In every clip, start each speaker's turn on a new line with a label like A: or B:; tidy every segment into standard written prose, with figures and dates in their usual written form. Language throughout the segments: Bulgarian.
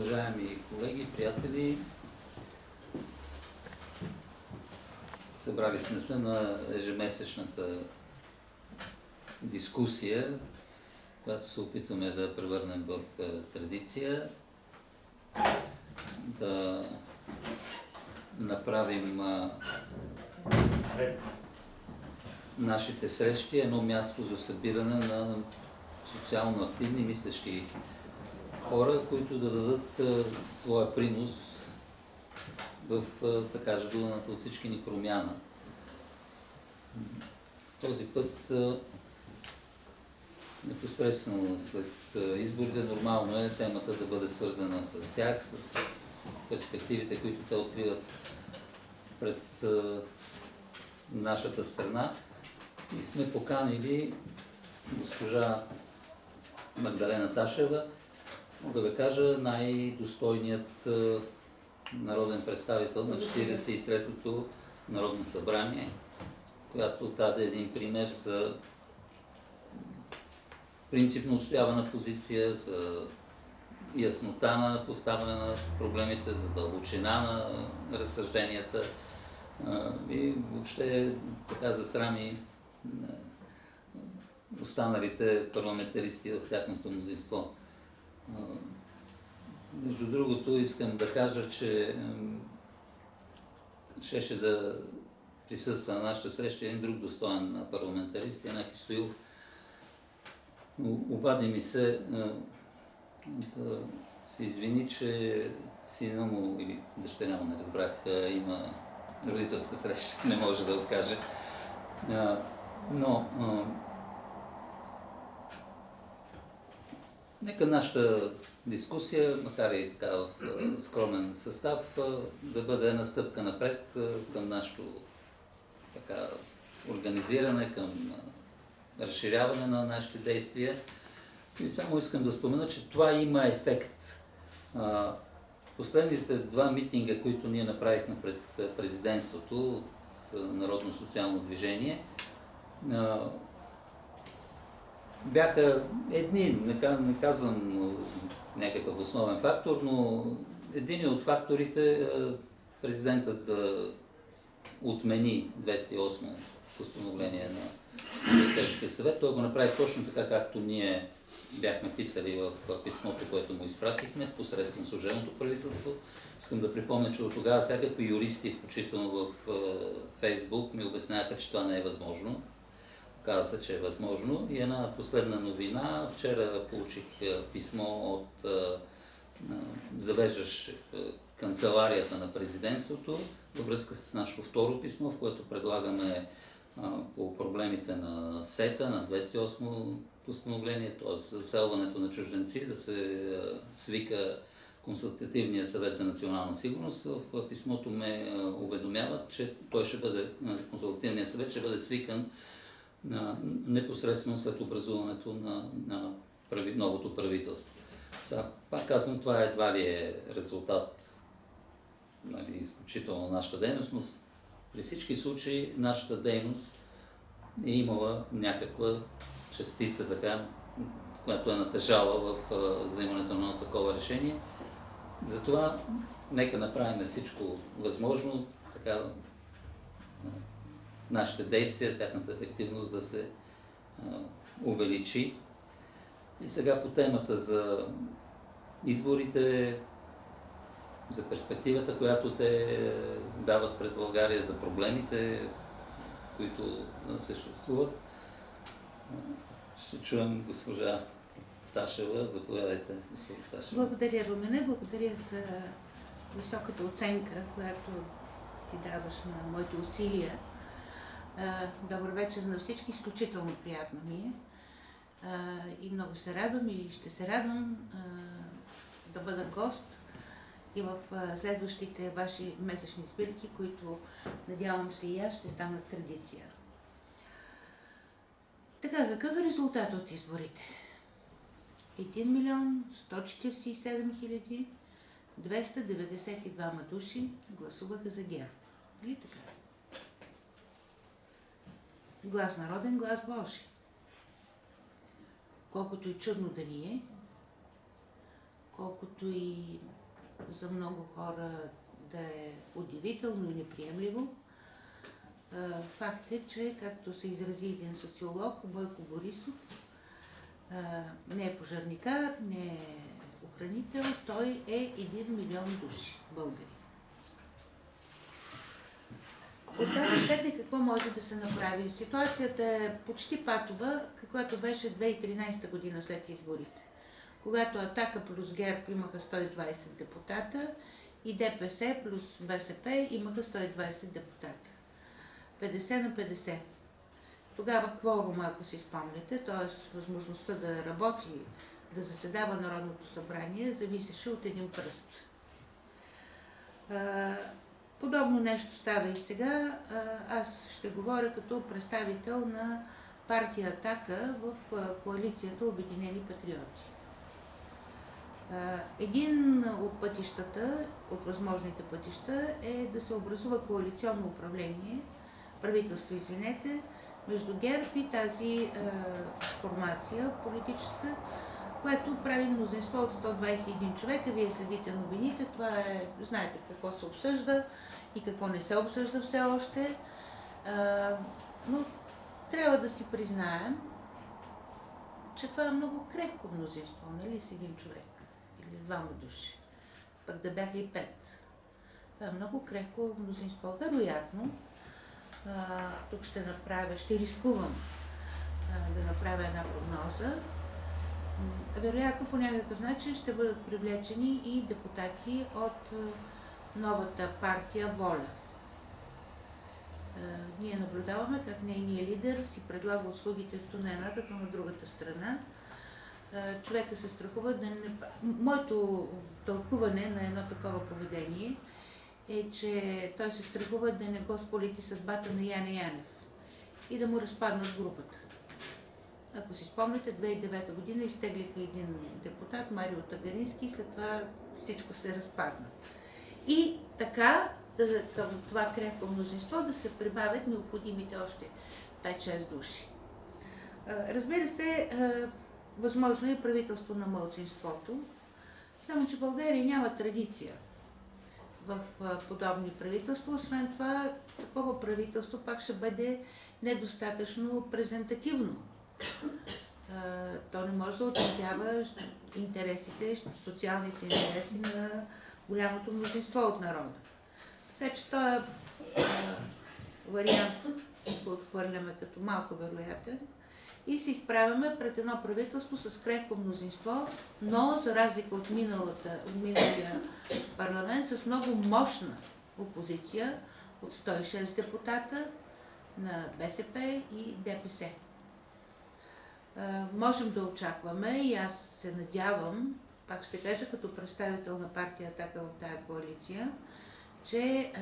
A: Уважаеми колеги, приятели, събрали сме се на ежемесечната дискусия, която се опитваме да превърнем в традиция, да направим нашите срещи едно място за събиране на социално активни мислещи хора, които да дадат своя принос в така ждуваната от всички ни промяна. Този път непосредствено след изборите нормално е темата да бъде свързана с тях, с перспективите, които те откриват пред нашата страна. И сме поканили госпожа Магдалена Ташева, мога да кажа най-достойният народен представител на 43-тото Народно събрание, която даде един пример за принципно отстоявана позиция, за яснота на поставяне на проблемите, за дълбочина на разсъжденията и въобще така засрами останалите парламентаристи в тяхното мнозинство. Между другото, искам да кажа, че щеше да присъства на нашата среща един друг достоен парламентарист, Янаки Стоилов. Обади ми се да се извини, че сина му или дъщеря му, не разбрах, има родителска среща, не може да откаже. Но нека нашата дискусия, макар и така в скромен състав, да бъде една стъпка напред към нашето така организиране, към разширяване на нашите действия. И само искам да спомена, че това има ефект. Последните два митинга, които ние направихме пред президентството от Народно социално движение, бяха едни, не казвам някакъв основен фактор, но един от факторите президентът да отмени 208 постановление на Министерския съвет. Той го направи точно така, както ние бяхме писали в писмото, което му изпратихме посредством служебното правителство. Искам да припомня, че от тогава всякакви юристи, включително в Фейсбук, ми обясняваха, че това не е възможно. Каза се, че е възможно. И една последна новина. Вчера получих писмо от завеждащ канцеларията на президентството във връзка с нашето второ писмо, в което предлагаме по проблемите на СЕТА, на 208 постановление, т.е. заселването на чужденци, да се свика Консултативния съвет за национална сигурност. В писмото ме уведомяват, че той ще бъде, Консултативния съвет ще бъде свикан непосредствено след образуването на новото правителство. Сега, пак казвам, това едва ли е резултат, нали, изключително нашата дейност, но при всички случаи нашата дейност е имала някаква частица, така, която е натежала в вземането на такова решение. Затова нека направим всичко възможно, така, нашите действия, тяхната ефективност да се увеличи. И сега по темата за изборите, за перспективата, която те дават пред България, за проблемите, които съществуват, ще чуем госпожа Ташева. Заповядайте, госпожа Ташева.
B: Благодаря, Румене. Благодаря за високата оценка, която ти даваш на моите усилия. Добър вечер на всички. Изключително приятно ми е. И много се радвам и ще се радвам да бъда гост и в следващите ваши месечни сбирки, които надявам се и аз ще станат традиция. Така, какъв е резултат от изборите? 1 милион 147 хиляди 292 души гласуваха за ГЕРБ. Или така? Глас народен, глас Божи. Колкото и чудно да ни е, колкото и за много хора да е удивително и неприемливо. Факт е, че, както се изрази един социолог, Бойко Борисов не е пожарникар, не е охранител, той е 1 милион души българи. Оттам насетне какво може да се направи? Ситуацията е почти патова, каквато беше 2013 година след изборите, когато Атака плюс ГЕРБ имаха 120 депутата и ДПС плюс БСП имаха 120 депутата. 50 на 50. Тогава кворума, ако си спомняте, т.е. възможността да работи, да заседава Народното събрание, зависеше от един пръст. Подобно нещо става и сега. Аз ще говоря като представител на партия Атака в коалицията Обединени патриоти. Един от пътищата, от възможните пътища, е да се образува коалиционно управление, правителство, между ГЕРБ и тази формация политическа, което прави мнозинство от 121 човека. Вие следите новините, това е, знаете какво се обсъжда и какво не се обсъжда все още. Но трябва да си признаем, че това е много крехко мнозинство, нали, с един човек или с двама души. Пък да бяха и 5. Това е много крехко мнозинство. Вероятно, тук ще рискувам да направя една прогноза. Вероятно по някакъв начин ще бъдат привлечени и депутати от новата партия ВОЛЯ. Ние наблюдаваме как нейният лидер си предлага услугите на едната, като на другата страна. Човека се страхува да не... Моето тълкуване на едно такова поведение е, че той се страхува да не го сполети съдбата на Яне Янев и да му разпаднат групата. Ако си спомняте, 2009 година изтеглиха един депутат, Марио Тагарински, и след това всичко се разпадна. И така, към това крепко мнозинство да се прибавят необходимите още 5-6 души. Разбира се, възможно е правителство на малцинството, само че България няма традиция в подобни правителства. Освен това, такова правителство пак ще бъде недостатъчно презентативно. То не може да отразява интересите, социалните интереси на голямото мнозинство от народа. Така че този вариант го отхвърляме като малко вероятен и се изправяме пред едно правителство с крехко мнозинство, но за разлика от миналия парламент с много мощна опозиция от 106 депутата на БСП и ДПС. Можем да очакваме и аз се надявам, пак ще кажа като представител на партия Атака в тая коалиция, че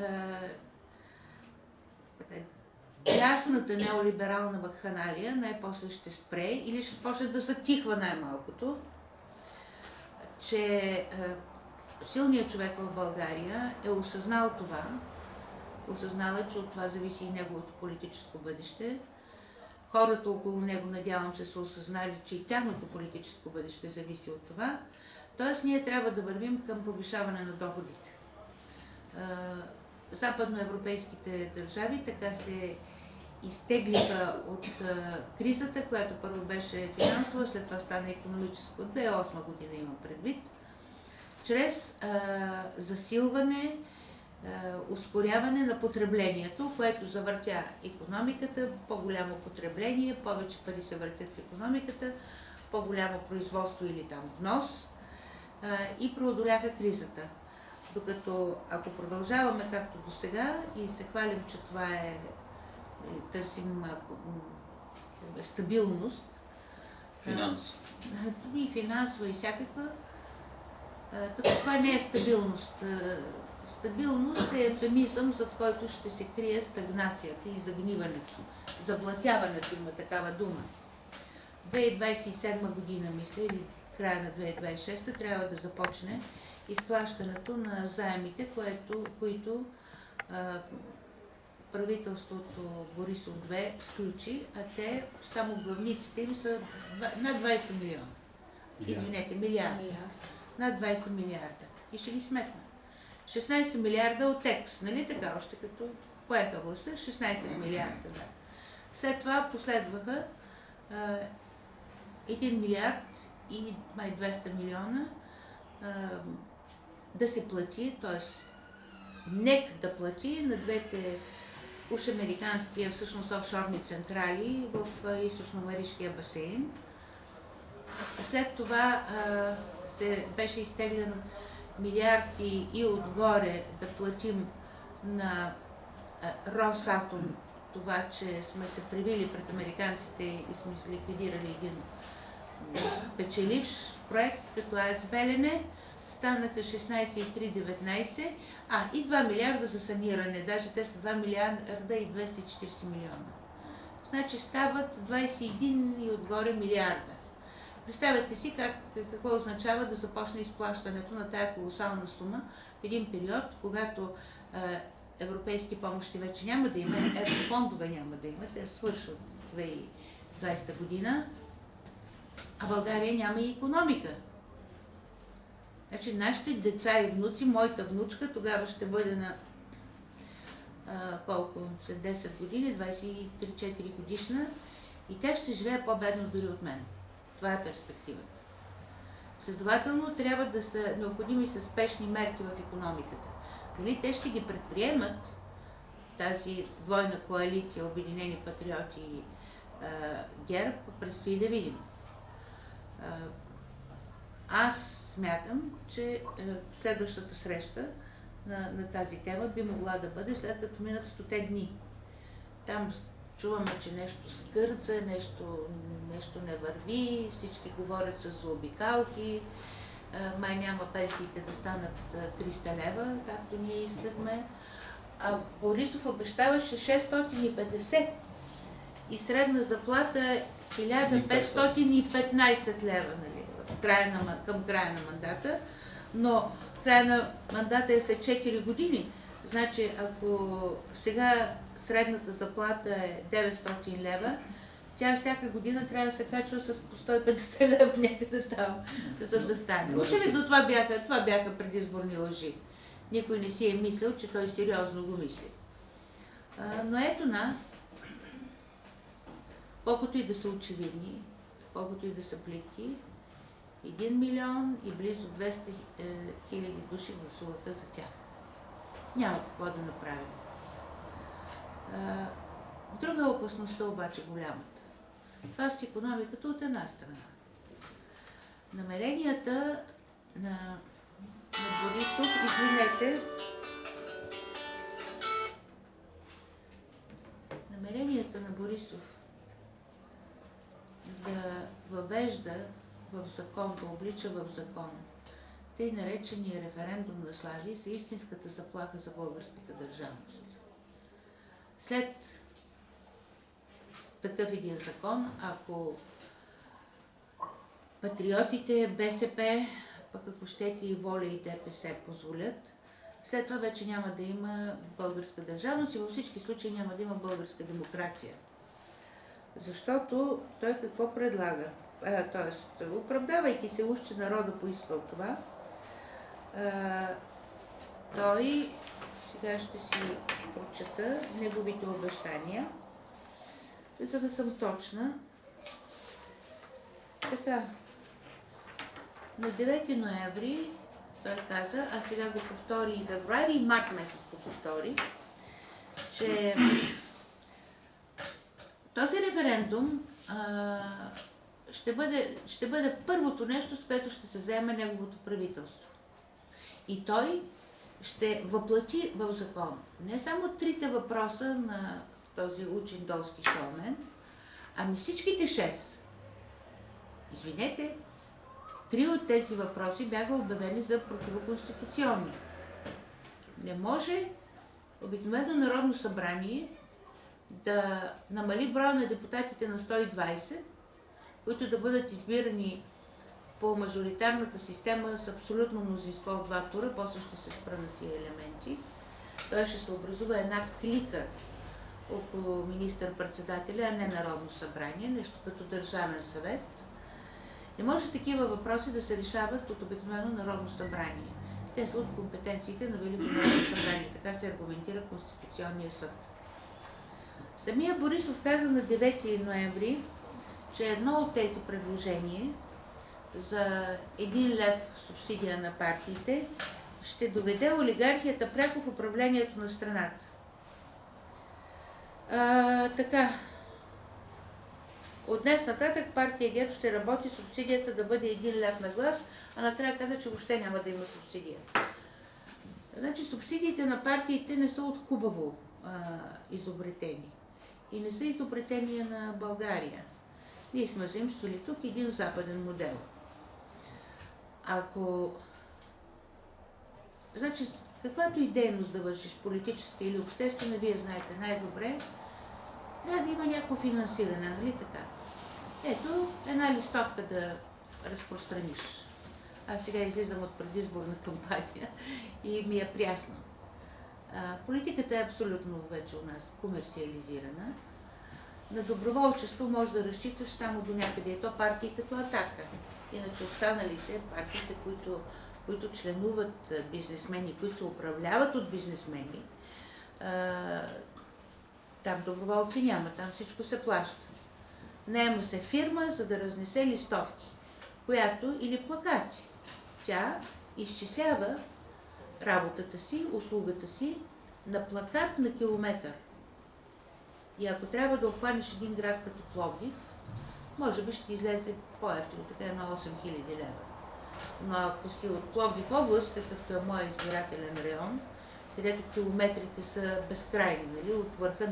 B: дясната неолиберална вакханалия най-после ще спре или ще почне да затихва най-малкото, че силният човек в България е осъзнал това, че от това зависи и неговото политическо бъдеще. Хората около него, надявам се, са осъзнали, че и тяхното политическо бъдеще зависи от това. Тоест, ние трябва да вървим към повишаване на доходите. Западноевропейските държави така се изтеглиха от кризата, която първо беше финансова, след това стана икономическо. 2008 година има предвид. Чрез засилване, ускоряване на потреблението, което завъртя икономиката, по-голямо потребление, повече пари се въртят в икономиката, по-голямо производство или там внос и преодоляха кризата. Докато ако продължаваме както до сега и се хвалим, че това е, търсим стабилност, и финансова и всякаква, това не е стабилност. Стабилност е ефемизъм, зад който ще се крие стагнацията и загниването. Заблатяването има такава дума. 2027 година, мисля, или края на 2026 трябва да започне изплащането на заемите, които правителството Борисов 2 сключи, а те, само главниците им са над 20 милиона. Извинете, милиарда. Над 20 милиарда. и ще ги сметна. 16 милиарда от ЕКС, нали така, още като поеха властта, 16 милиарда. Да. След това последваха 1 милиард и май 200 милиона да се плати, т.е. НЕК да плати на двете уж американски, всъщност офшорни централи в източно-маришкия басейн. След това се беше изтеглен милиарди и отгоре да платим на Росатом това, че сме се привили пред американците и сме ликвидирали един печеливш проект, като АЕЦ Белене. Станаха 16,3-19, и 2 милиарда за саниране, даже те са 2 милиарда и 240 милиона. Значи стават 21 и отгоре милиарда. Представете си какво означава да започне изплащането на тая колосална сума в един период, когато европейски помощи вече няма да има, еврофондове няма да има, те свършват 2020 година, а България няма и икономика. Значи нашите деца и внуци, моята внучка тогава ще бъде на колко? След 10 години, 23-4 годишна, и тя ще живее по-бедно дори от мен. Това е перспективата. Следователно трябва да са необходими са спешни мерки в икономиката. Дали те ще ги предприемат, тази двойна коалиция Обединени патриоти и ГЕРБ, предстои да видим. Аз смятам, че следващата среща на тази тема би могла да бъде след като минат 100 дни. Там чуваме, че нещо скърца, нещо не върви, всички говорят с заобикалки, май няма пенсиите да станат 300 лева, както ние искахме. А Борисов обещаваше 650 и средна заплата е 1515 лева, нали, към края на мандата, но края на мандата е след 4 години. Значи, ако сега средната заплата е 900 лева, тя всяка година трябва да се качва с по 150 лева някъде там, за да стане. Очевидно това бяха предизборни лъжи. Никой не си е мислил, че той сериозно го мисли. Но ето колкото и да са очевидни, колкото и да са плитки, 1 милион и близо 200 хиляди души гласуваха за тях. Няма какво да направим. Друга е опасността обаче голямата. Това с икономиката от една страна. Намеренията на Борисов, намеренията на Борисов да въвежда в закон, да облича в закон тъй наречения референдум на Славия са истинската заплаха за българската държавност. След такъв един закон, ако патриотите, БСП, пък ако щете и Воля и ДПС позволят, след това вече няма да има българска държавност и във всички случаи няма да има българска демокрация. Защото той какво предлага? Тоест, оправдавайки се уж, че народа поискал това, той, сега ще си прочета неговите обещания, за да съм точна. Така, на 9 ноември той каза, а сега го повтори и февруари и март месец го повтори, че този референдум ще бъде първото нещо, с което ще се заеме неговото правителство. И той ще въплати в закон не само 3 въпроса на този учен долски шоумен, ами всичките 6. Извинете, 3 от тези въпроси бяха обявени за противоконституционни. Не може обикновено Народно събрание да намали броя на депутатите на 120, които да бъдат избирани по мажоритарната система с абсолютно мнозинство в 2 тура, после ще се спра на тия елементи. Той ще се образува една клика около министър-председателя, а не Народно събрание, нещо като Държавен съвет. Не може такива въпроси да се решават от обикновено Народно събрание. Те са от компетенциите на Велико народно събрание. Така се аргументира Конституционния съд. Самия Борисов каза на 9 ноември, че едно от тези предложения за 1 лев субсидия на партиите ще доведе олигархията пряко в управлението на страната. Така. От днес нататък партия ГЕРБ ще работи субсидията да бъде 1 лев на глас, а накрая каза, че въобще няма да има субсидия. Значи субсидиите на партиите не са от хубаво изобретени. И не са изобретения на България. Ние сме заимствали тук един западен модел. Значи, каквато и дейност да вършиш, политическа или обществена, вие знаете най-добре, трябва да има някакво финансиране, нали така? Ето, една листовка да разпространиш. Аз сега излизам от предизборна кампания и ми е прясно. Политиката е абсолютно вече у нас комерциализирана. На доброволчество може да разчиташ само до някъде. Ето партии като Атака. Иначе останалите партиите, които членуват бизнесмени, които се управляват от бизнесмени, там доброволци няма, там всичко се плаща. Наема се фирма, за да разнесе листовки, която или плакати. Тя изчислява работата си, услугата си на плакат на километър. И ако трябва да обхванеш един град като Пловдив, може би ще излезе по-евтино, така на 8000 лева. Но ако си от Пловдив област, какъвто е моят избирателен район, където километрите са безкрайни, нали? От върха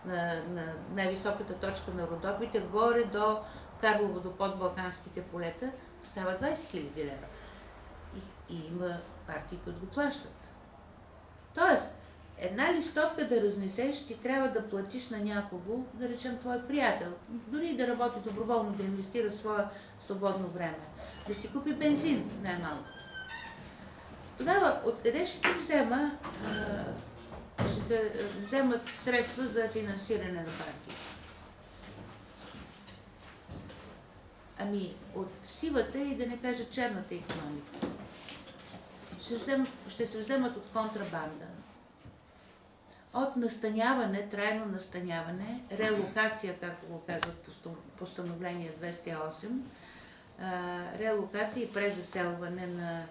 B: на най-високата точка на Родопите, горе до Карлово, до подбалканските полета, става 20 000 лева. И има партии, които го плащат. Тоест, една листовка да разнесеш, ти трябва да платиш на някого, да речем твой приятел, дори да работи доброволно, да инвестира своя свободно време, да си купи бензин най-малко. Тогава откъде ще се вземат средства за финансиране на партии? Ами от сивата и да не кажа черната икономика. Ще се вземат от контрабанда, от настаняване, трайно настаняване, релокация, както го казват постановление 208, релокация и презаселване на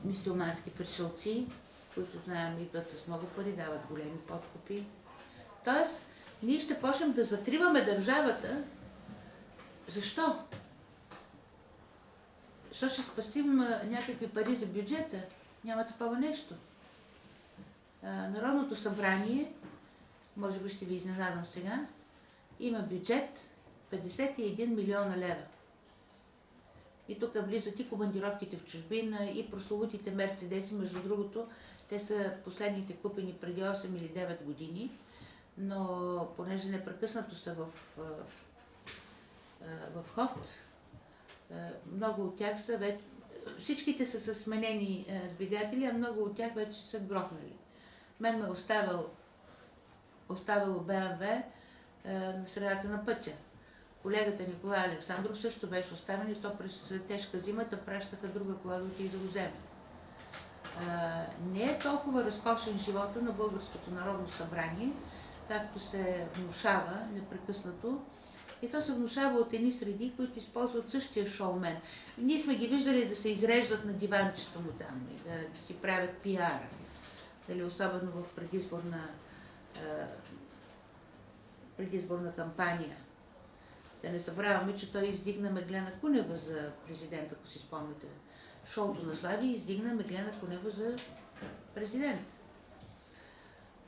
B: мюсюлмански пришълци, които знаем идват с много пари, дават големи подкупи. Тоест, ние ще почнем да затриваме държавата. Защо? Защо ще спастим някакви пари за бюджета? Няма такова нещо. Народното събрание, може би ще ви изненадам сега, има бюджет 51 милиона лева. И тук влизат и командировките в чужбина, и прословутите мерцедеси, между другото, те са последните купени преди 8 или 9 години, но понеже непрекъснато са в ход, много от тях са вече, всичките са със сменени двигатели, а много от тях вече са грохнали. Мен ме оставило БМВ на средата на пътя. Колегата Николай Александров също беше оставен и то през тежка зимата пращаха друга кола да отиде да го вземе. Не е толкова разкошен живота на Българското народно събрание, както се внушава непрекъснато. И то се внушава от едни среди, които използват същия шоумен. Ние сме ги виждали да се изреждат на диванчето му там и да си правят пиара. Дали, особено в предизборна кампания. Да не забравяме, че той издигна Меглена Кунева за президент, ако си спомняте. Шоуто на Слави издигна Меглена Кунева за президент.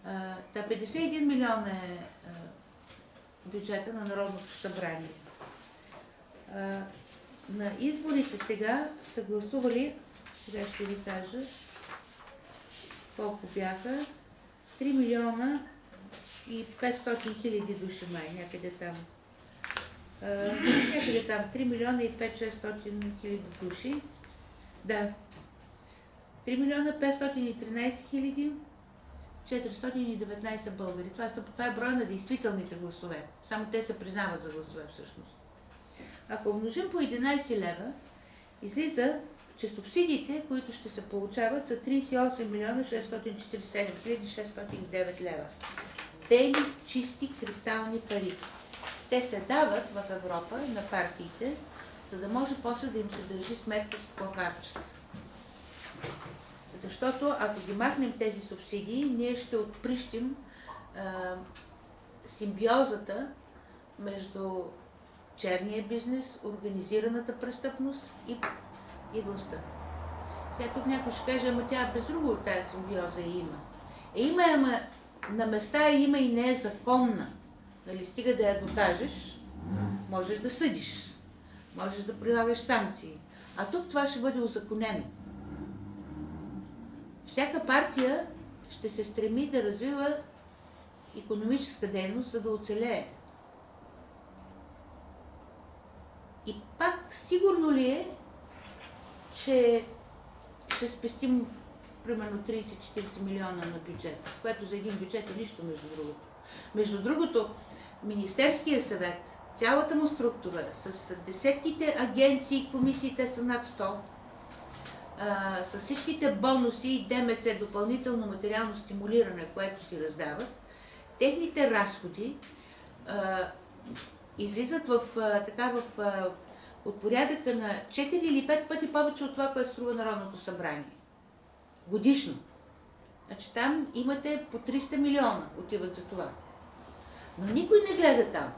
B: 51 милиона е бюджета на Народното събрание. На изборите сега са гласували, сега ще ви кажа колко бяха, 3 милиона и 500 хиляди души май, някъде там. 3 милиона и 500-600 хиляди души. Да. 3 милиона 513 хиляди 419 българи. Това е брой на действителните гласове. Само те се признават за гласове всъщност. Ако умножим по 11 лева, излиза че субсидиите, които ще се получават, са 38 милиона 647 609 лева. Бели, чисти, кристални пари. Те се дават в Европа на партиите, за да може после да им се държи сметка какво харчат. Защото ако ги махнем тези субсидии, ние ще отприщим симбиозата между черния бизнес, организираната престъпност и властта. Сега тук някой ще каже, ама тя без друго от тази симбиоза има. Има, ама на места има и не е законна. Нали, стига да я докажеш, можеш да съдиш, можеш да прилагаш санкции. А тук това ще бъде узаконено. Всяка партия ще се стреми да развива икономическа дейност, за да оцелее. И пак сигурно ли е, че ще спестим примерно 30-40 милиона на бюджета, което за един бюджет е нищо, между другото. Между другото, Министерския съвет, цялата му структура, с десетките агенции, комисиите са над 100, с всичките бонуси и ДМЦ, допълнително материално стимулиране, което си раздават, техните разходи излизат от порядъка на 4 или 5 пъти повече от това, което струва Народното събрание. Годишно. Значи там имате по 300 милиона отиват за това. Но никой не гледа там.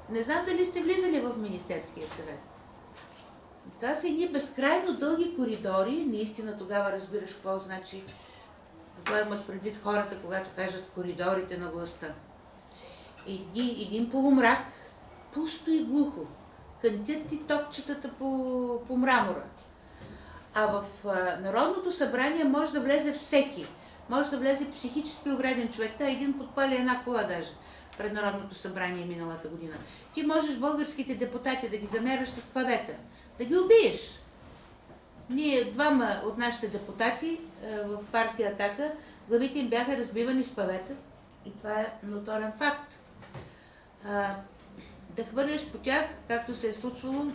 B: Не знам дали сте влизали в Министерския съвет. Това са едни безкрайно дълги коридори. Наистина тогава разбираш какво значи, какво имат предвид хората, когато кажат коридорите на властта. Един полумрак, пусто и глухо. Кънтят ти топчетата по мрамора. А в Народното събрание може да влезе всеки. Може да влезе психически увреден човек. Та един подпали една кола даже пред Народното събрание миналата година. Ти можеш българските депутати да ги замерваш с павета, да ги убиеш. Ние двама от нашите депутати в партия Атака, главите им бяха разбивани с павета и това е ноторен факт. Да хвърляш по тях, както се е случвало,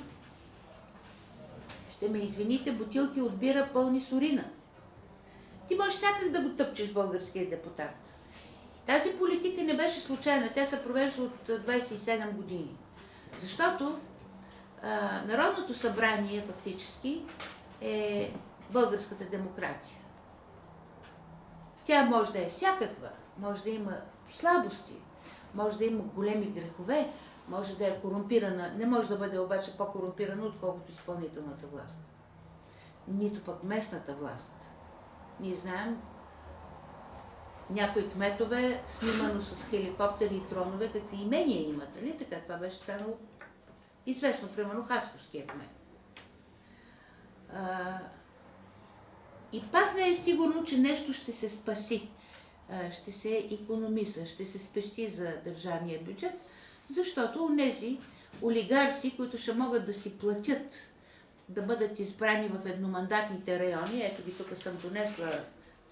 B: ще ме извините, бутилки от бира пълни с урина. Ти можеш всякак да го тъпчеш българския депутат. Тази политика не беше случайна, тя се провежда от 27 години. Защото Народното събрание фактически е българската демокрация. Тя може да е всякаква, може да има слабости, може да има големи грехове, може да е корумпирана, не може да бъде обаче по-корумпирана, отколкото изпълнителната власт. Нито пък местната власт. Ние знаем някои кметове, снимано с хеликоптери и тронове, какви имения имат, нали? Така това беше станало известно, примерно Хасковския кмет. И пак не е сигурно, че нещо ще се спаси, ще се икономиса, ще се спести за държавния бюджет, защото онези олигарси, които ще могат да си платят да бъдат избрани в едномандатните райони, ето ги тук съм донесла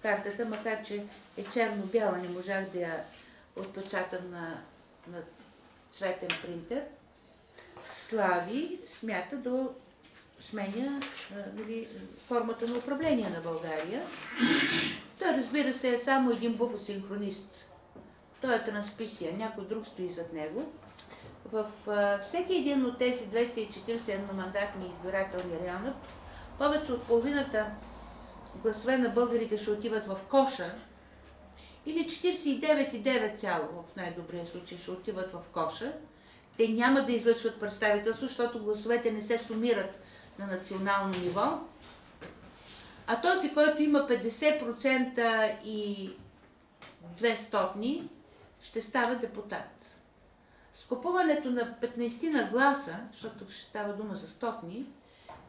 B: картата, макар че е черно-бяла, не можах да я отпечатам на цветен принтер, Слави смята да сменя формата на управление на България. Той, разбира се, е само един буфосинхронист. Той е трансписия, някой друг стои зад него. В всеки един от тези 240 едномандатни избирателни района, повече от половината гласове на българите ще отиват в коша, или 49,9 цяло в най-добрия случай ще отиват в коша. Те няма да излъчват представителство, защото гласовете не се сумират на национално ниво. А този, който има 50% и 200, ще става депутат. С купуването на 15 на гласа, защото ще става дума за 100,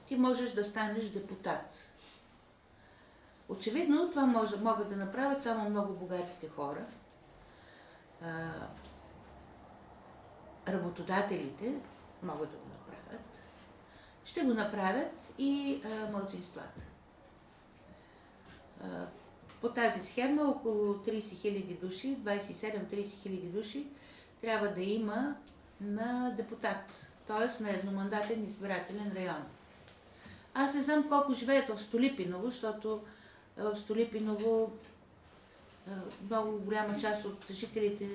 B: ти можеш да станеш депутат. Очевидно това могат да направят само много богатите хора. Работодателите могат да го направят. Ще го направят и малцинствата. По тази схема около 30 000 души, 27-30 000 души трябва да има на депутат, т.е. на едномандатен избирателен район. Аз не знам колко живеят в Столипиново, защото в Столипиново много голяма част от жителите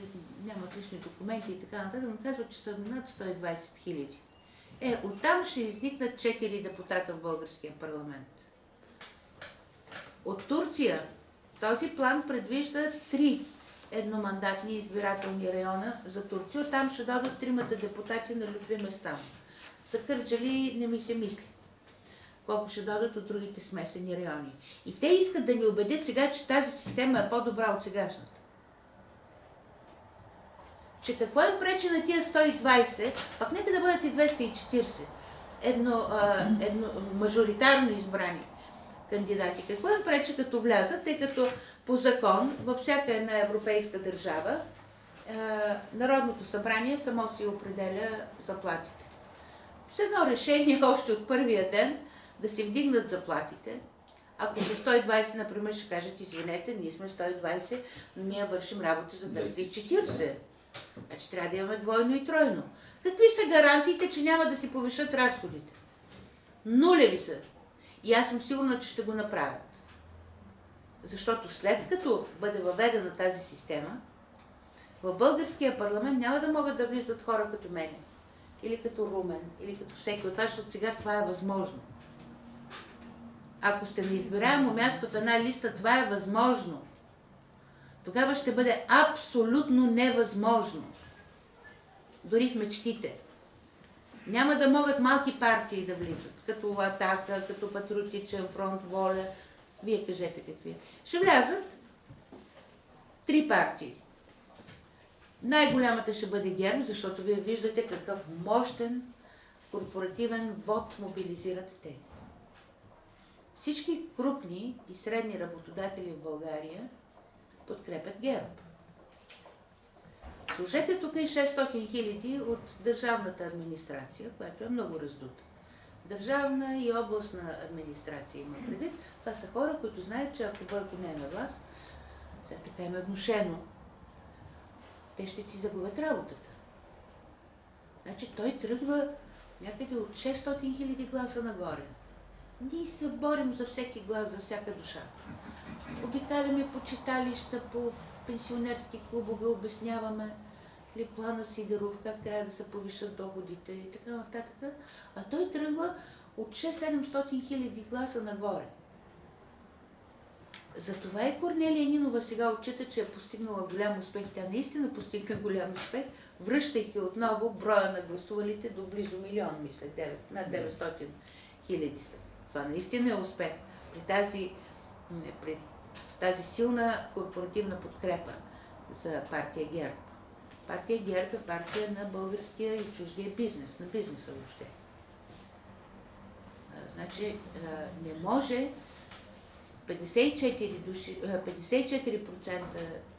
B: нямат лични документи и така нататък, но казват, че са над 120 хиляди. Оттам ще изникнат 4 депутата в българския парламент. От Турция този план предвижда 3 едномандатни избирателни района за Турция. Оттам ще дадат 3 депутати на Лютви Местан. За Кърджали не ми се мисли колко ще дадат от другите смесени райони. И те искат да ни убедят сега, че тази система е по-добра от сегашната. Че какво им пречи на тия 120, пак нека да бъдат и 240, мажоритарно избрани кандидати. Какво им пречи като влязат, тъй като по закон във всяка една европейска държава Народното събрание само си определя заплатите. С едно решение още от първия ден да си вдигнат заплатите. Ако са 120, например, ще кажат, извинете, ние сме 120, но ние вършим работа за 240. Значи трябва да имаме двойно и тройно. Какви са гаранциите, че няма да си повишат разходите? Нулеви са. И аз съм сигурна, че ще го направят. Защото след като бъде въведена тази система, в българския парламент няма да могат да влизат хора като мен, или като Румен, или като всеки от това, защото сега това е възможно. Ако сте на избираемо място в една листа, това е възможно. Тогава ще бъде абсолютно невъзможно. Дори в мечтите. Няма да могат малки партии да влизат, като Атака, като Патриотичен фронт, Воля. Вие кажете какви. Ще влязат 3 партии. Най-голямата ще бъде ГЕРБ, защото вие виждате какъв мощен корпоративен вод мобилизират те. Всички крупни и средни работодатели в България подкрепят ГЕРБ. Слушайте тук и 600 хиляди от държавната администрация, която е много раздута. Държавна и областна администрация има предвид. Това са хора, които знаят, че ако Бойко не е на власт, сега така им е внушено, те ще си загубят работата. Значи той тръгва някъде от 600 хиляди гласа нагоре. Ние се борим за всеки глас, за всяка душа. Обикаляме по читалища, по пенсионерски клубове, обясняваме плана Сидеров, как трябва да се повишат доходите и така нататък. А той тръгва от 6-700 хиляди гласа нагоре. Затова и Корнелия Нинова сега отчита, че е постигнала голям успех. Тя наистина постигна голям успех, връщайки отново броя на гласувалите до близо милион, мисля, над 900 хиляди са. Това наистина е успех при тази силна корпоративна подкрепа за партия ГЕРБ. Партия ГЕРБ е партия на българския и чуждия бизнес, на бизнеса въобще. Значи не може 54%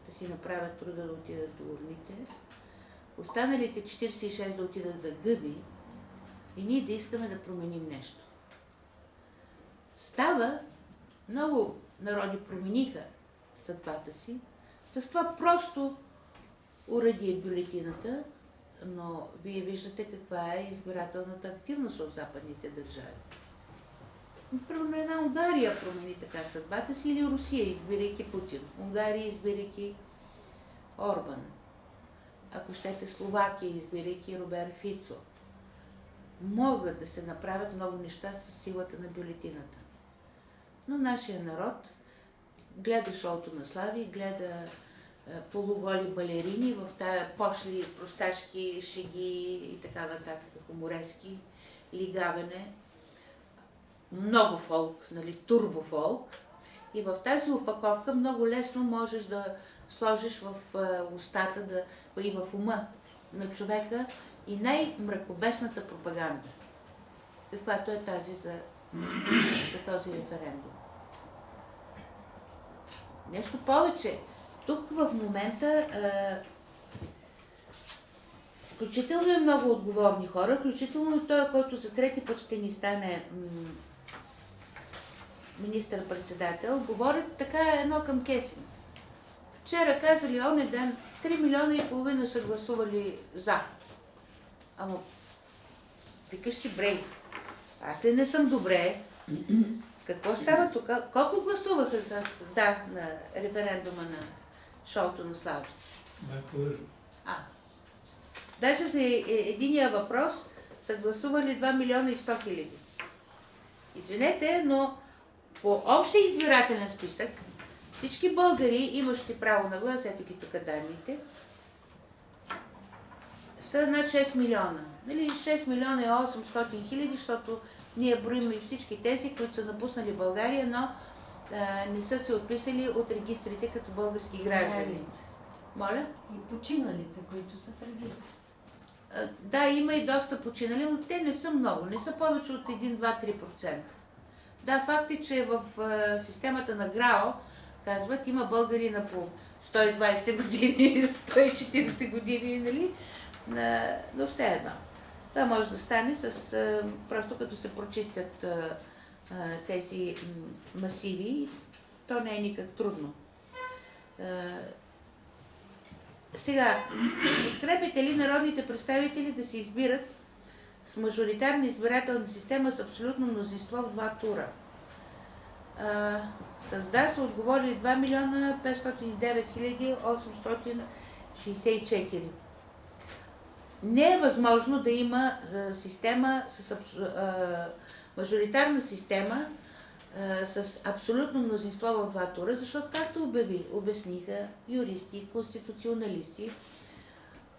B: да си направят труда да отидат до урните, останалите 46% да отидат за гъби и ние да искаме да променим нещо. Става, много народи промениха съдбата си, с това просто уредие бюлетината, но вие виждате каква е избирателната активност в западните държави. Примерно една Унгария промени така съдбата си, или Русия, избирайки Путин. Унгария, избирайки Орбан. Ако щете Словакия, избирайки Робер Фицо. Могат да се направят много неща с силата на бюлетината. Но нашия народ гледа шоуто на Слави, гледа полуголи балерини в тая пошли, просташки шеги и така нататък, хуморески, лигавене. Много фолк, нали, турбофолк. И в тази опаковка много лесно можеш да сложиш в устата и в ума на човека и най-мракобесната пропаганда, каквато е тази за този референдум. Нещо повече. Тук в момента включително и много отговорни хора, включително и той, който за трети път ще ни стане министър-председател, говорят така едно към кесим. Вчера казали, оне ден, 3,5 милиона са гласували за. Ама, викаш си, брей, аз ли не съм добре, Какво става тук? Колко гласуваха за да на референдума на шоуто на Слави? Даже за единия въпрос са гласували 2 милиона и 100 хиляди. Извинете, но по общия избирателен списък всички българи, имащи право на глас, ето ги тук данните, са над 6 милиона. Нали? 6 милиона и 800 хиляди, защото ние броим и всички тези, които са напуснали България, но не са се отписали от регистрите като български граждани. Моля?
C: И починалите, които са в регистр.
B: Да, има и доста починали, но те не са много, не са повече от 1-2-3%. Да, факт е, че в системата на ГРАО, казват, има българи на по 120 години, 140 години, нали? Но все едно. Това може да стане просто като се прочистят тези масиви, то не е никак трудно. Сега, подкрепите ли народните представители да се избират с мажоритарна избирателна система с абсолютно мнозинство в 2 тура? С да са отговорили 2 милиона 509 хиляди 864. Не е възможно да има система с мажоритарна система с абсолютно мнозинство в 2 тура, защото, както обясниха юристи, конституционалисти,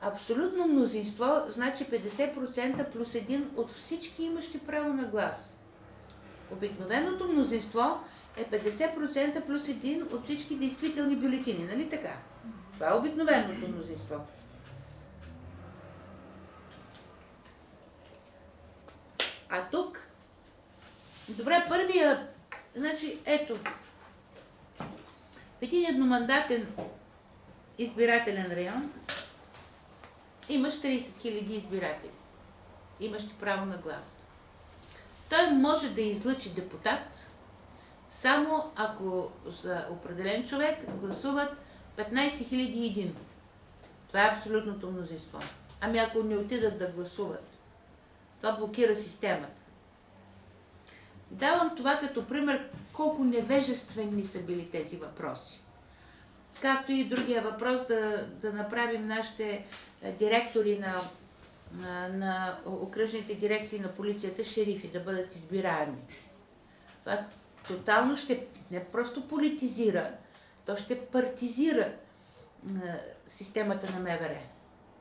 B: абсолютно мнозинство значи 50% плюс 1 от всички имащи право на глас. Обикновеното мнозинство е 50% плюс 1 от всички действителни бюлетини, нали така? Това е обикновеното мнозинство. А тук, добре, първия, значи, ето, в един едномандатен избирателен район имаш 30 000 избиратели, имащи право на глас. Той може да излъчи депутат, само ако за определен човек гласуват 15 001. Това е абсолютното мнозинство. Ами ако не отидат да гласуват, това блокира системата. Давам това като пример колко невежествени са били тези въпроси. Както и другия въпрос да направим нашите директори на окръжните дирекции на полицията шерифи, да бъдат избираеми. Това тотално ще не просто политизира, то ще партизира системата на МВР.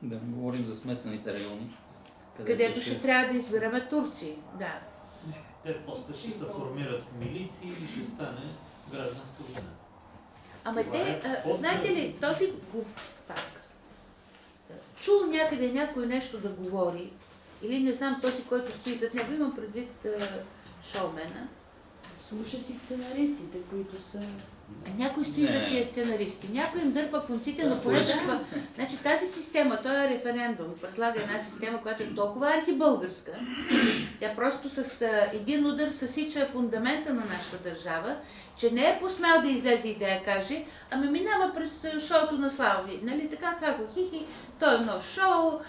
A: Да не говорим за смесените райони.
B: Където ще трябва да избираме турци. Да.
D: Те после ще се формират в милиции и ще стане гражданска война.
B: Ама те, знаете ли, този пак чул някъде някой нещо да говори, или не знам, този, който стои зад него, имам предвид шоумена.
C: Слуша си сценаристите, които са...
B: Някой стои за тия сценаристи, някой им дърпа конците на поръчва. Значи тази система, този референдум, предлага една система, която е толкова антибългарска, тя просто с един удар съсича фундамента на нашата държава, че не е посмял да излезе и да я каже, ами минава през шоуто на Слави, нали така, хако хихи, той е едно шоу,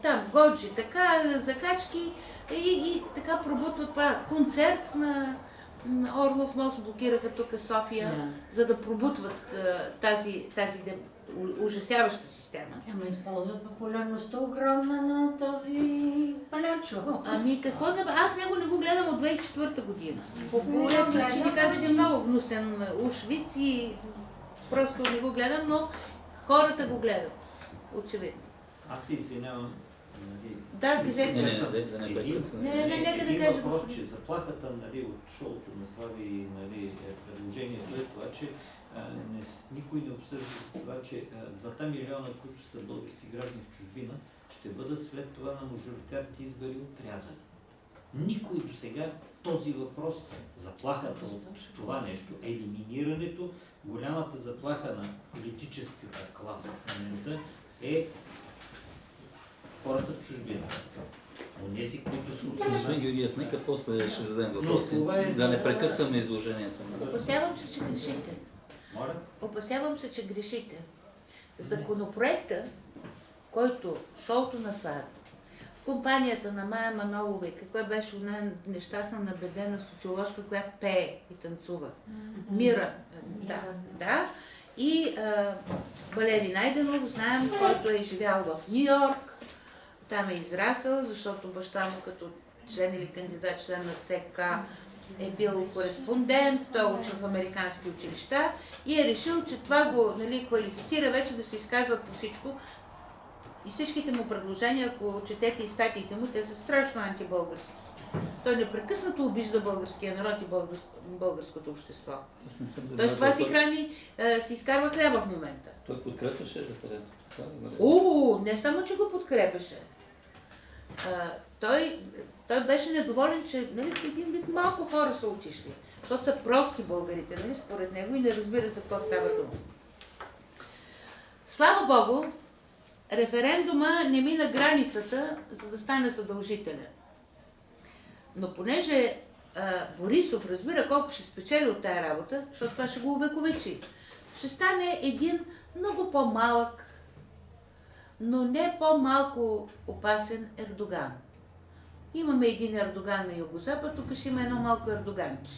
B: там годжи така, закачки и така пробутват концерт на Орлов мост, блокираха тук София, за да пробутват тази ужасяваща система.
C: Ама използват популярността огромна на този Палячо.
B: Ами какво да... Аз него не го гледам от 2004 година. Ще ви кажа, че е много гнусен ушвиц и просто не го гледам, но хората го гледат. Очевидно.
D: Аз се извинявам.
B: Да, кажете.
D: Нека да кажа. Въпрос, че заплахата от шоуто на Слави предложението е това, че никой не обсъжда това, че 2 милиона, които са български граждани в чужбина, ще бъдат след това на мажоритарните избори отрязани. Никой до сега този въпрос, заплахата от това нещо, елиминирането, голямата заплаха на политическата класа в момента е хората в чужбина. Онези, които са от...
A: Господин Георгиев, нека после ще зададем въпроси, да не прекъсваме изложението.
B: Опасявам се, че грешите.
D: Моля?
B: Опасявам се, че грешите. Законопроекта, който шоуто на Слави, компанията на Мая Манолова и каква беше една нещастна, набедена социоложка, която пее и танцува. Мира. Да. И Валери Найденов, знаем, който е живял в Ню Йорк. Там е израсъл, защото баща му като член или кандидат член на ЦК е бил кореспондент, той е учил в американски училища и е решил, че това го квалифицира вече да се изказва по всичко. И всичките му предложения, ако четете и статиите му, те са страшно антибългарски. Той непрекъснато обижда българския народ и българското общество. Той с това си храни, си изкарва хляба в момента.
A: Той подкрепяше референдум.
B: Не само, че го подкрепяше. Той беше недоволен, че един вид малко хора са отишли, защото са прости българите, според него, и не разбират за какво става дума. Слава Богу, референдума не мина границата, за да стане задължителен. Но понеже Борисов разбира колко ще спечели от тая работа, защото това ще го увековечи, ще стане един много по-малък, но не по-малко опасен Ердоган. Имаме един Ердоган на югозапад, тук ще има едно малко Ердоганче,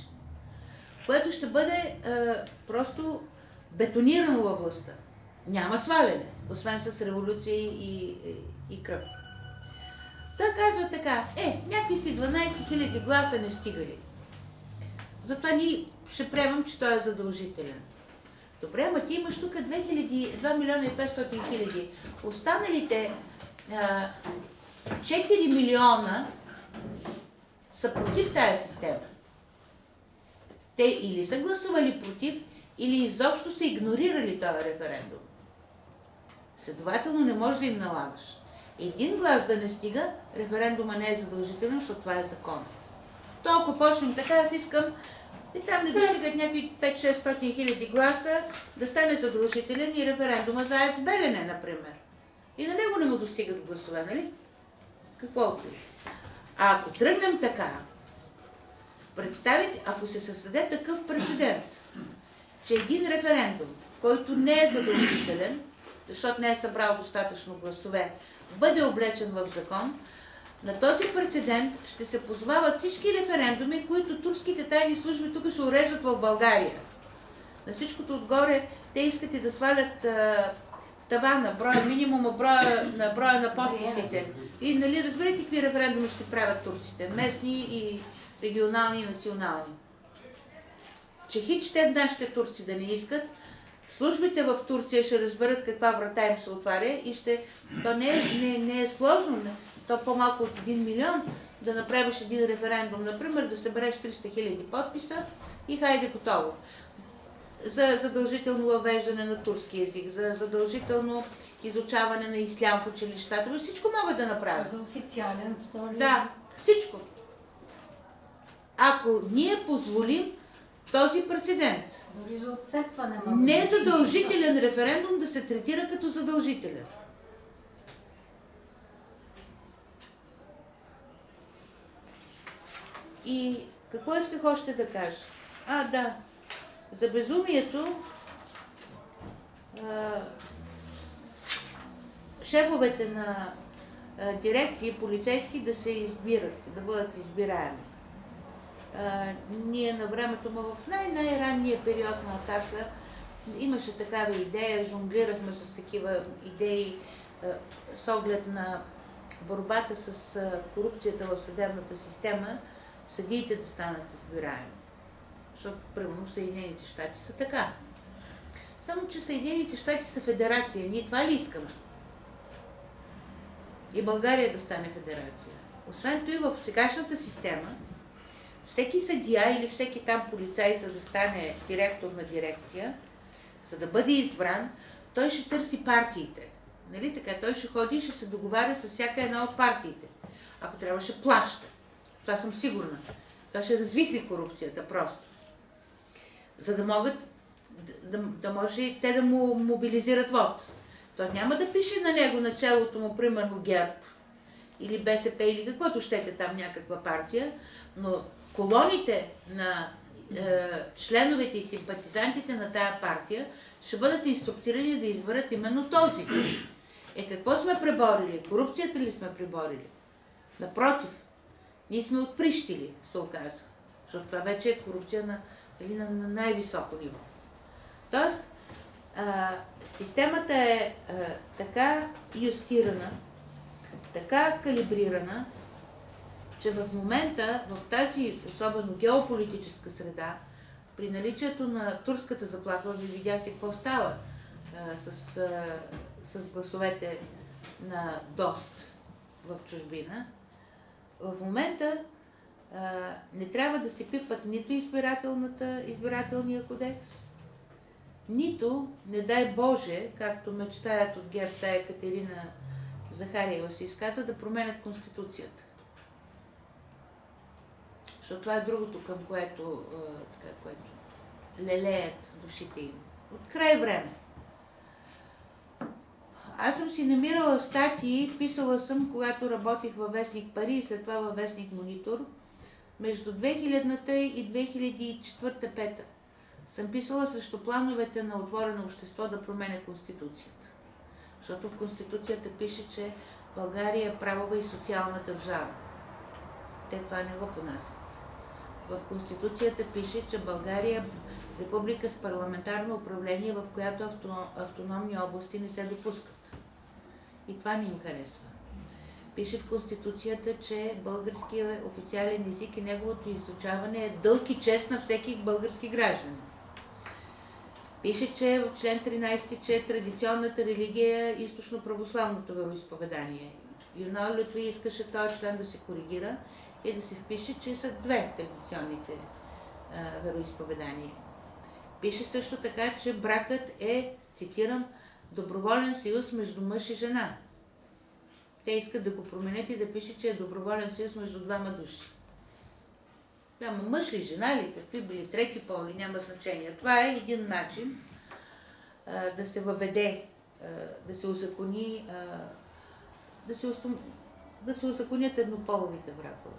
B: което ще бъде просто бетонирано във властта. Няма сваляне, освен с революция и кръв. Той казва така, някакви си 12 000 гласа не стигали. Затова ние ще приемам, че той е задължителен. Добре, ама ти имаш тук 2 милиона и 500 хиляди. Останалите 4 милиона са против тая система. Те или са гласували против, или изобщо са игнорирали този референдум. Следователно не може да им налагаш. Един глас да не стига, референдума не е задължителен, защото това е закон. То ако почнем така, аз искам и там не достигат някакви 5-600 хиляди гласа, да стане задължителен и референдума за АЕЦ Белене, например. И на него не му достигат гласове, нали? Какво? А ако тръгнем така, представите, ако се създаде такъв прецедент, че един референдум, който не е задължителен, защото не е събрал достатъчно гласове, бъде облечен в закон, на този прецедент ще се позовават всички референдуми, които турските тайни служби тук ще уреждат в България. На всичкото отгоре те искат и да свалят тавана, минимума броя на подписите. И разберете какви референдуми ще се правят турците, местни и регионални и национални. Че хич те нашите турци да не искат, службите в Турция ще разберат каква врата им се отваря и то не е сложно, то по-малко от 1 милион да направиш един референдум, например да събереш 300 хиляди подписа и хайде готово. За задължително въвеждане на турски език, за задължително изучаване на ислям в училищата, всичко могат да направят.
C: За официален втори.
B: Да, всичко. Ако ние позволим този прецедент,
C: дори за отцепване
B: не задължителен референдум да се третира като задължителен. И какво исках още да кажа? Да, за безумието шефовете на дирекции полицейски да се избират, да бъдат избираеми. Ние на времето, в най-ранния период на атака, имаше такава идея, жонглирахме с такива идеи с оглед на борбата с корупцията в съдебната система, съдиите да станат избираеми. Защото, примерно, Съединените щати са така. Само, че Съединените щати са федерация. Ние това ли искаме? И България да стане федерация. Освен това, и в сегашната система, всеки съдия или всеки там полицай, за да стане директор на дирекция, за да бъде избран, той ще търси партиите. Нали така? Той ще ходи и ще се договаря с всяка една от партиите. Ако трябва, ще плаща. Това съм сигурна. Това ще развихри корупцията просто. За да могат, да може те да му мобилизират вод. Той няма да пише на него началото му, примерно ГЕРБ, или БСП, или каквото щете там някаква партия, но колоните на членовете и симпатизантите на тая партия ще бъдат инструктирани да изберат именно този. Какво сме преборили? Корупцията ли сме преборили? Напротив, ние сме отприщили, се оказа. Защото това вече е корупция на най-високо ниво. Тоест, системата е така юстирана, така калибрирана, че в момента, в тази особено геополитическа среда, при наличието на турската заплаха, ви видяхте какво става с гласовете на ДОСТ в чужбина. В момента не трябва да се пипат нито избирателния кодекс, нито, не дай Боже, както мечтаят от ГЕРБ, тая Екатерина Захариева се изказа, да променят Конституцията. Защото това е другото, към което лелеят душите им. От край време. Аз съм си намирала статии, писала съм, когато работих във вестник Пари и след това във вестник Монитор, между 2000-та и 2004-2005 съм писала срещу плановете на Отворено общество да променя Конституцията. Защото в Конституцията пише, че България е правова и социална държава. Те това не го понасят. В Конституцията пише, че България е република с парламентарно управление, в която автономни области не се допускат. И това не им харесва. Пише в Конституцията, че българският официален език и неговото изучаване е дълг и чест на всеки български гражданин. Пише, че в член 13, че традиционната религия е източно-православното вероизповедание. Юнал Лютви искаше този член да се коригира и да се впише, че са две традиционните вероизповедания. Пише също така, че бракът е, цитирам, доброволен съюз между мъж и жена. Те искат да го променят и да пише, че е доброволен съюз между двама души. Няма мъж ли, жена ли, какви били, трети пол ли, няма значение. Това е един начин да се въведе, да се узакони, да се узаконят еднополовите бракове.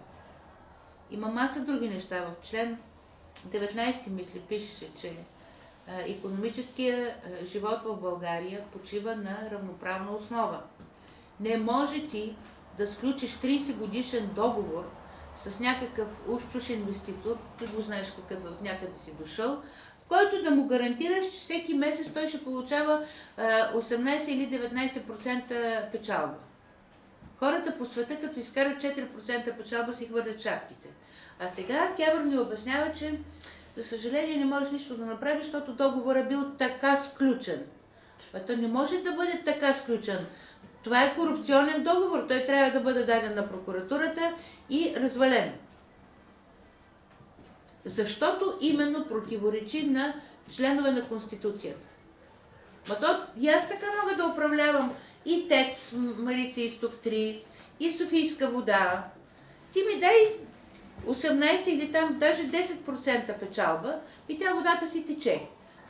B: Има маса други неща. В член 19, мисля, пишеше, че икономическия живот в България почива на равноправна основа. Не може ти да сключиш 30 годишен договор с някакъв уж инвеститор, ти го знаеш какъв от някъде си дошъл, в който да му гарантираш, че всеки месец той ще получава 18 или 19% печалба. Хората по света, като изкарат 4% печалба, си хвърлят шапките. А сега КЕВР ни обяснява, че за съжаление не можеш нищо да направиш, защото договорът е бил така сключен. То не може да бъде така сключен. Това е корупционен договор. Той трябва да бъде даден на прокуратурата и развален. Защото именно противоречи на членове на Конституцията. И аз така мога да управлявам и ТЕЦ, Марица Изток 3, и Софийска вода. Ти ми дай 18 или там даже 10% печалба и тя водата си тече.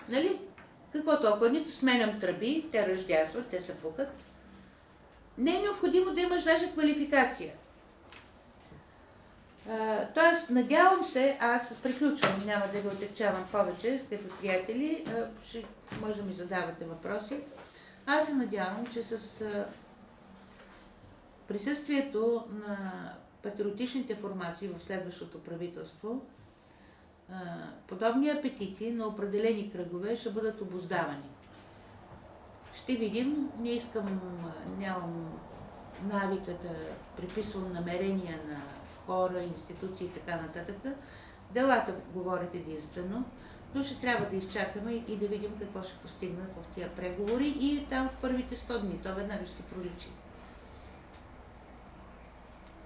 B: Нали? Какво толкова? Нито сменям тръби, те ръждясват, те се пукат. Не е необходимо да имаш даже квалификация. Тоест, надявам се, аз приключвам, няма да ви отекчавам повече, скъпи приятели, ще може да ми задавате въпроси. Аз се надявам, че с присъствието на патриотичните формации в следващото правителство, подобни апетити на определени кръгове ще бъдат обуздавани. Ще видим, не искам, нямам навика да приписвам намерения на хора, институции и така нататък. Делата говорят единствено, но ще трябва да изчакаме и да видим какво ще постигнат в тия преговори и там в първите 100 дни. То веднага ще се проличи.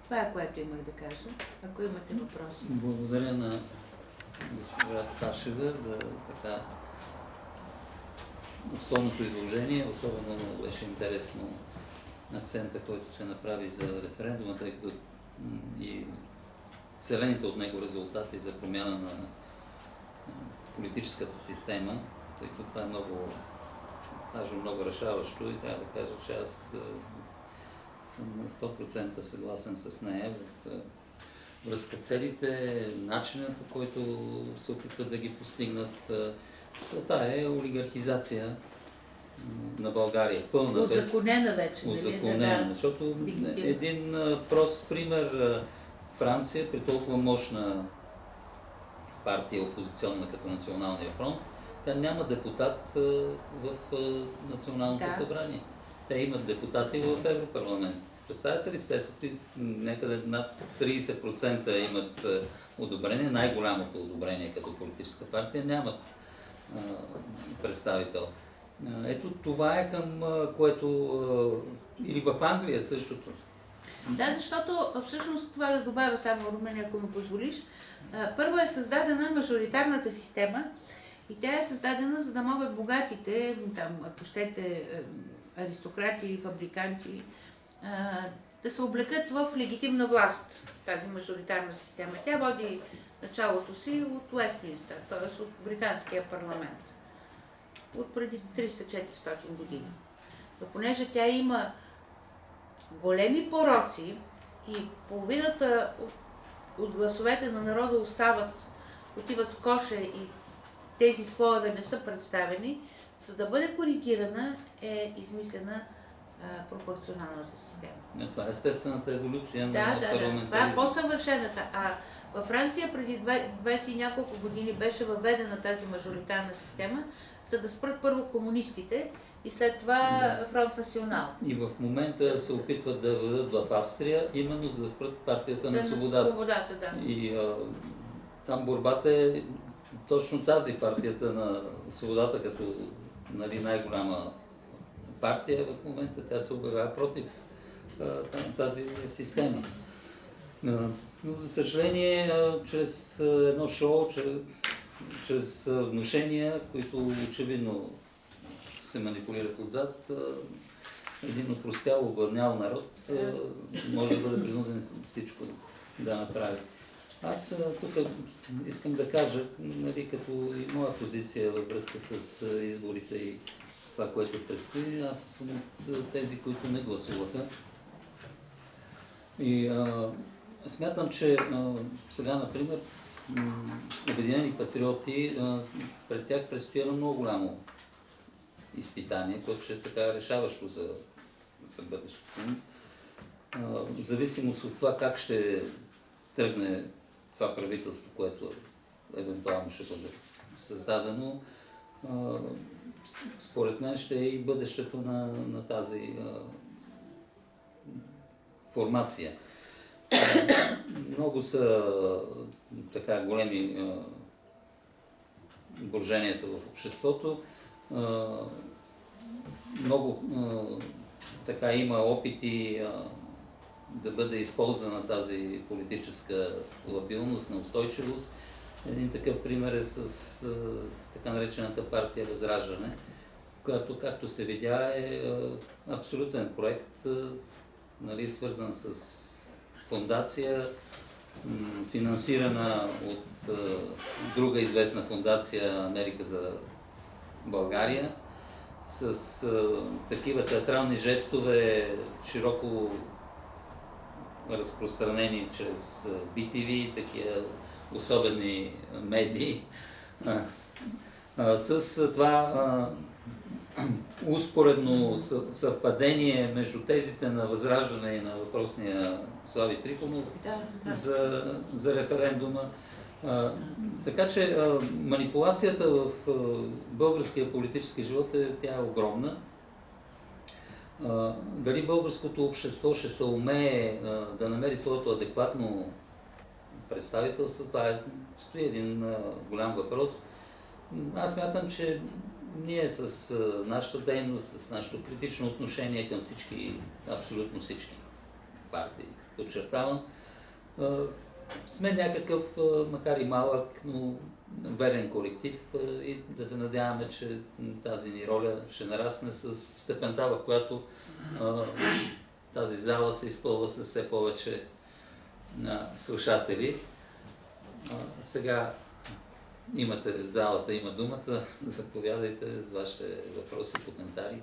B: Това е, което имах да кажа. Ако имате въпроси.
A: Благодаря на госпожа Ташева за така основното изложение. Особено беше интересно акцента, който се направи за референдума, тъй като и целените от него резултати за промяна на политическата система, тъй като това е много важно, много решаващо и трябва да кажа, че аз съм на 100% съгласен с нея в връзка целите, начинът, по който се опитват да ги постигнат. Целта е олигархизация на България. Пълна, без...
B: Узаконена вече.
A: Узаконена,
B: Да.
A: защото
B: Легитимна.
A: един прост пример, Франция при толкова мощна партия опозиционна като Националния фронт, тя няма депутат в Националното събрание. Те имат депутати в Европарламент. Представете ли, те са някъде над 30% имат одобрение, най-голямото одобрение като политическа партия, нямат представител. Ето това е към което... Или в Англия същото.
B: Да, защото всъщност това да добавя само, Румен, ако ми позволиш. Първо е създадена мажоритарната система и тя е създадена, за да могат богатите, там, ако щете, аристократи и фабриканти, да се облекат в легитимна власт, тази мажоритарна система. Тя води началото си от Уестминстър, т.е. от британския парламент, от преди 300-400 години. Но понеже тя има големи пороци и половината от гласовете на народа отиват в коша и тези слоеве не са представени, за да бъде коригирана е измислена пропорционалната система.
A: Това е естествената еволюция на
B: Да.
A: парламентаризма.
B: Това е по-съвършената. А във Франция преди 20 и няколко години беше въведена тази мажоритарна система, за да спрат първо комунистите и след това Фронт Национал.
A: И в момента се опитват да въведат в Австрия, именно за да спрат партията на свободата. И там борбата е точно тази, партията на свободата, като най-голяма партия. В момента тя се обявява против тази система. Но за съжаление, чрез едно шоу, чрез внушения, които очевидно се манипулират отзад, един опростял, огладнял народ може да бъде принуден всичко да направи. Аз тук искам да кажа, като и моя позиция във връзка с изборите и това, което предстои, аз съм от тези, които не гласуваха. И смятам, че сега, например, Обединени патриоти, пред тях предстои едно много голямо изпитание, което ще е така решаващо за бъдещето. В зависимост от това как ще тръгне това правителство, което евентуално ще бъде създадено, според мен ще е и бъдещето на тази формация. Много са така големи броженията в обществото. Много така има опити да бъде използвана тази политическа лабилност, неустойчивост. Един такъв пример е с така наречената партия Възраждане, която, както се видя, е абсолютен проект, свързан с фондация, финансирана от друга известна фондация Америка за България, с такива театрални жестове, широко разпространени чрез BTV, такива особени медии, с това успоредно съвпадение между тезите на Възраждане и на въпросния Слави Трифонов за референдума. Така че манипулацията в българския политически живот тя е огромна. Дали българското общество ще се умее да намери своето адекватно представителство, това стои един голям въпрос. Аз смятам, че ние с нашата дейност, с нашето критично отношение към абсолютно всички партии, подчертавам, сме някакъв, макар и малък, но верен колектив и да се надяваме, че тази ни роля ще нарасне с степента, в която тази зала се изпълва с все повече слушатели. Сега залата има думата, заповядайте с вашите въпроси, коментари.